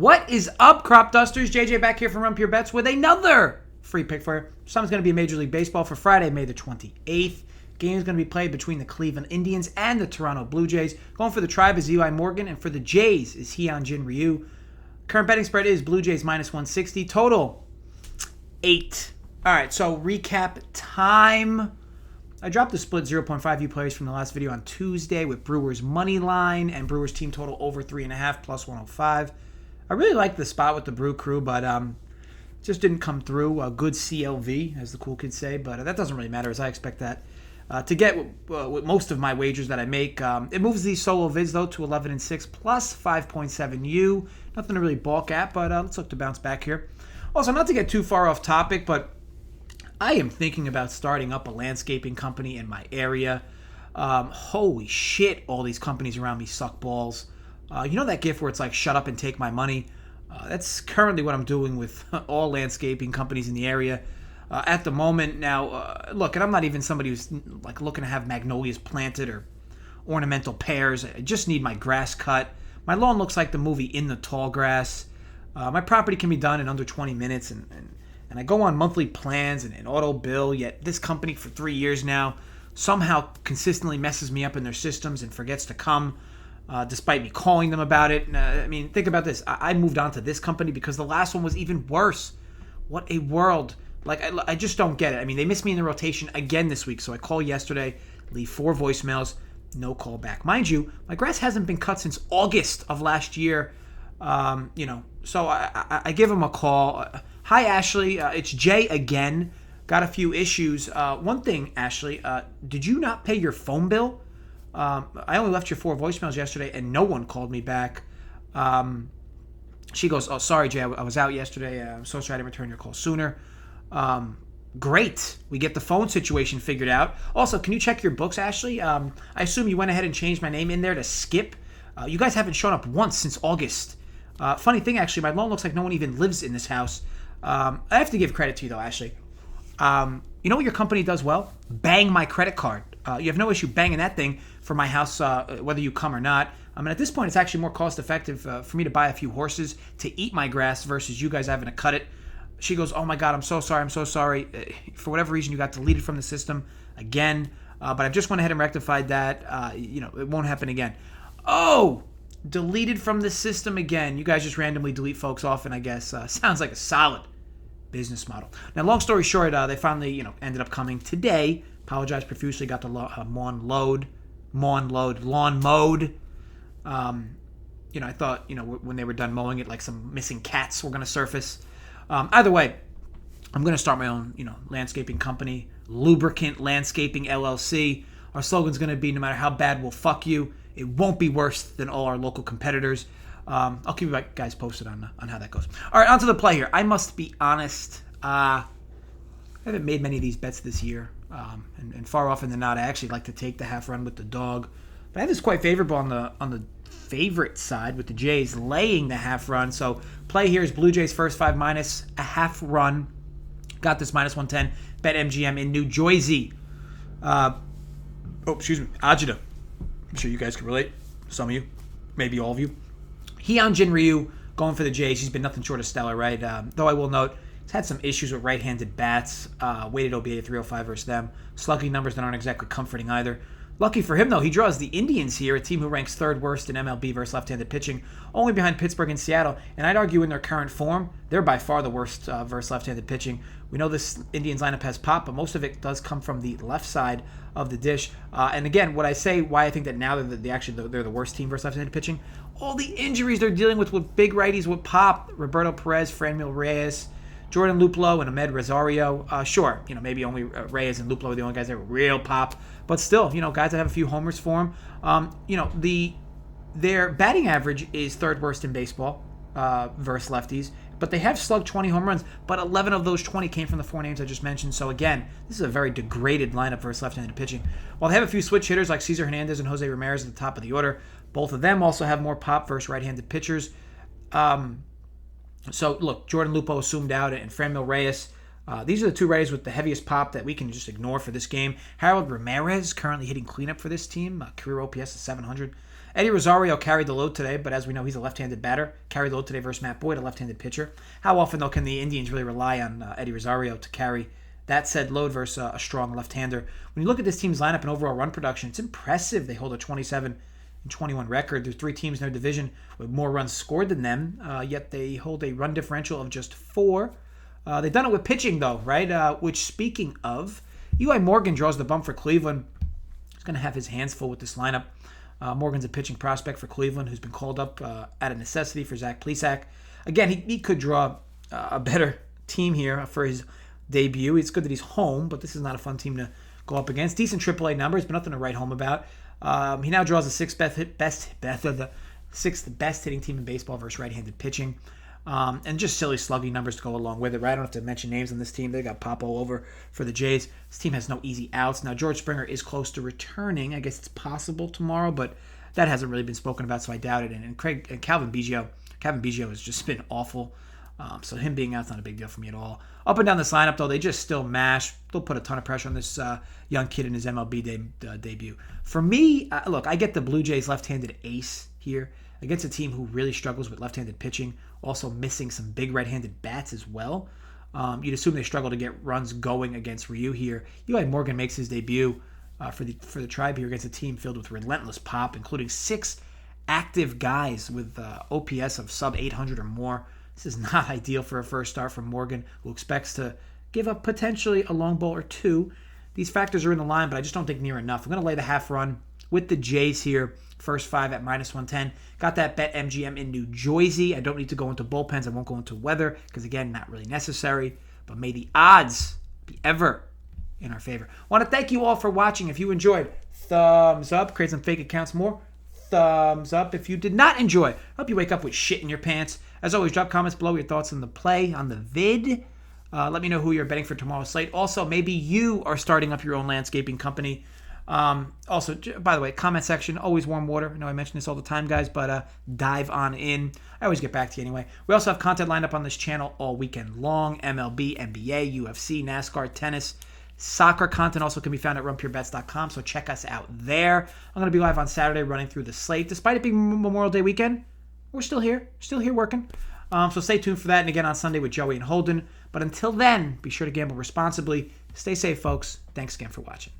What is up, Crop Dusters? JJ back here from Run Pure Bets with another free pick for you. Something's going to be Major League Baseball for Friday, May the 28th. Game is going to be played between the Cleveland Indians and the Toronto Blue Jays. Going for the Tribe is Eli Morgan, and for the Jays is Hyun-jin Ryu. Current betting spread is Blue Jays minus 160. Total 8. All right, so recap time. I dropped the split 0.5 view players from the last video on Tuesday with Brewers money line and Brewers team total over 3.5 plus 105. I really liked the spot with the Brew Crew, but just didn't come through. A good CLV, as the cool kids say, but that doesn't really matter, as I expect that to get with most of my wagers that I make. It moves these solo vids, though, to 11-6 plus 5.7U. Nothing to really balk at, but let's look to bounce back here. Also, not to get too far off topic, but I am thinking about starting up a landscaping company in my area. Holy shit, all these companies around me suck balls. You know that gif where it's like, shut up and take my money? That's currently what I'm doing with all landscaping companies in the area at the moment. Now, look, and I'm not even somebody who's like looking to have magnolias planted or ornamental pears. I just need my grass cut. My lawn looks like the movie In the Tall Grass. My property can be done in under 20 minutes, and I go on monthly plans and an auto bill, yet this company for 3 years now somehow consistently messes me up in their systems and forgets to come. Despite me calling them about it. I mean, think about this. I moved on to this company because the last one was even worse. What a world. Like, I just don't get it. I mean, they missed me in the rotation again this week. So I called yesterday, leave 4 voicemails, no call back. Mind you, my grass hasn't been cut since August of last year. So I give them a call. Hi, Ashley. It's Jay again. Got a few issues. One thing, Ashley, did you not pay your phone bill? I only left you 4 voicemails yesterday and no one called me back. She goes, oh, sorry, Jay, I was out yesterday. I'm so sorry I didn't return your call sooner. Great. We get the phone situation figured out. Also, can you check your books, Ashley? I assume you went ahead and changed my name in there to Skip. You guys haven't shown up once since August. Funny thing, actually, my loan looks like no one even lives in this house. I have to give credit to you, though, Ashley. You know what your company does well? Bang my credit card. You have no issue banging that thing for my house, whether you come or not. I mean, at this point, it's actually more cost-effective for me to buy a few horses to eat my grass versus you guys having to cut it. She goes, oh, my God, I'm so sorry. For whatever reason, you got deleted from the system again. But I've just went ahead and rectified that. It won't happen again. Oh, deleted from the system again. You guys just randomly delete folks off, and I guess sounds like a solid business model. Now, long story short, they finally, ended up coming today. Apologize profusely. Got the lawn mowed. I thought, when they were done mowing it, like some missing cats were going to surface. Either way, I'm going to start my own, landscaping company, Lubricant Landscaping LLC. Our slogan's going to be, no matter how bad we'll fuck you, it won't be worse than all our local competitors. I'll keep you guys posted on how that goes. All right, on to the play here. I must be honest. I haven't made many of these bets this year. And far often than not, I actually like to take the half run with the dog. But I have this quite favorable on the favorite side with the Jays laying the half run. So play here is Blue Jays first 5 minus a half run. Got this minus 110. Bet MGM in New Jersey. Ajita. I'm sure you guys can relate. Some of you. Maybe all of you. Hyun-jin Ryu going for the Jays. He's been nothing short of stellar, right? Though I will note, he's had some issues with right-handed bats. Weighted OBA 305 versus them. Slugging numbers that aren't exactly comforting either. Lucky for him, though, he draws the Indians here, a team who ranks 3rd worst in MLB versus left-handed pitching, only behind Pittsburgh and Seattle. And I'd argue in their current form, they're by far the worst versus left-handed pitching. We know this Indians lineup has pop, but most of it does come from the left side of the dish. And again, why I think that now they're the worst team versus left-handed pitching, all the injuries they're dealing with big righties with pop. Roberto Perez, Franmil Reyes, Jordan Luplow, and Ahmed Rosario. Sure, maybe only Reyes and Luplow are the only guys that are real pop. But still, guys that have a few homers for them. Their batting average is 3rd worst in baseball versus lefties. But they have slugged 20 home runs, but 11 of those 20 came from the 4 names I just mentioned. So again, this is a very degraded lineup versus left-handed pitching. While they have a few switch hitters like Cesar Hernandez and Jose Ramirez at the top of the order, both of them also have more pop versus right-handed pitchers. So look, Jordan Lupo assumed out, and Franmil Reyes These are the two righties with the heaviest pop that we can just ignore for this game. Harold Ramirez currently hitting cleanup for this team. Career OPS is 700. Eddie Rosario carried the load today, but as we know, he's a left-handed batter. Carried the load today versus Matt Boyd, a left-handed pitcher. How often, though, can the Indians really rely on Eddie Rosario to carry that said load versus a strong left-hander? When you look at this team's lineup and overall run production, it's impressive. They hold a 27-21 record. There's 3 teams in their division with more runs scored than them, yet they hold a run differential of just 4. They've done it with pitching, though, right? Which, speaking of, Eli Morgan draws the bump for Cleveland. He's going to have his hands full with this lineup. Morgan's a pitching prospect for Cleveland who's been called up out of necessity for Zach Plesac. Again, he could draw a better team here for his debut. It's good that he's home, but this is not a fun team to go up against. Decent AAA numbers, but nothing to write home about. He now draws the sixth best hitting team in baseball versus right-handed pitching. And just silly slugging numbers to go along with it, right? I don't have to mention names on this team. They got pop all over for the Jays. This team has no easy outs. Now, George Springer is close to returning. I guess it's possible tomorrow, but that hasn't really been spoken about, so I doubt it. And Calvin Biggio has just been awful. So him being out's not a big deal for me at all. Up and down this lineup, though, they just still mash. They'll put a ton of pressure on this young kid in his MLB debut. For me, look, I get the Blue Jays left-handed ace here against a team who really struggles with left-handed pitching, also missing some big right-handed bats as well. You'd assume they struggle to get runs going against Ryu here. Eli Morgan makes his debut for the Tribe here against a team filled with relentless pop, including 6 active guys with OPS of sub 800 or more. This is not ideal for a first start from Morgan, who expects to give up potentially a long ball or 2. These factors are in the line, but I just don't think near enough. I'm going to lay the half run with the Jays here. First 5 at -110. Got that bet MGM in New Jersey. I don't need to go into bullpens. I won't go into weather because, again, not really necessary. But may the odds be ever in our favor. Want to thank you all for watching. If you enjoyed, thumbs up. Create some fake accounts more. Thumbs up. If you did not enjoy, hope you wake up with shit in your pants. As always, drop comments below your thoughts on the play, on the vid. Let me know who you're betting for tomorrow's slate. Also, maybe you are starting up your own landscaping company. Also, by the way, comment section, always warm water. I know I mention this all the time, guys, but dive on in. I always get back to you anyway. We also have content lined up on this channel all weekend long. MLB, NBA, UFC, NASCAR, tennis, soccer content also can be found at runpurebets.com, so check us out there. I'm going to be live on Saturday running through the slate. Despite it being Memorial Day weekend, we're still here working. So stay tuned for that, and again on Sunday with Joey and Holden. But until then, be sure to gamble responsibly. Stay safe, folks. Thanks again for watching.